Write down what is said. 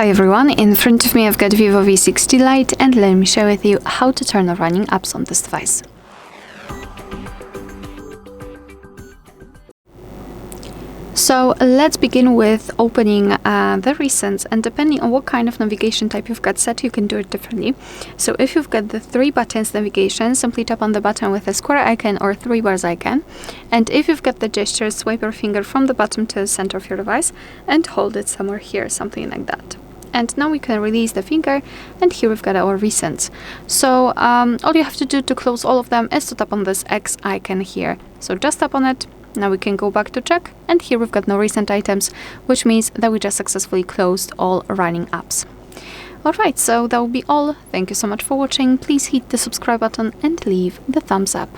Hi everyone, in front of me I've got VIVO V60 Lite and let me share with you how to turn on running apps on this device. So let's begin with opening the recents, and depending on what kind of navigation type you've got set, you can do it differently. So if you've got the 3 buttons navigation, simply tap on the button with a square icon or 3 bars icon. And if you've got the gesture, swipe your finger from the bottom to the center of your device and hold it somewhere here, something like that. And now we can release the finger, and here we've got our recents. So all you have to do to close all of them is to tap on this X icon here. So just tap on it. Now we can go back to check, and here we've got no recent items, which means that we just successfully closed all running apps. Alright, so that will be all. Thank you so much for watching. Please hit the subscribe button and leave the thumbs up.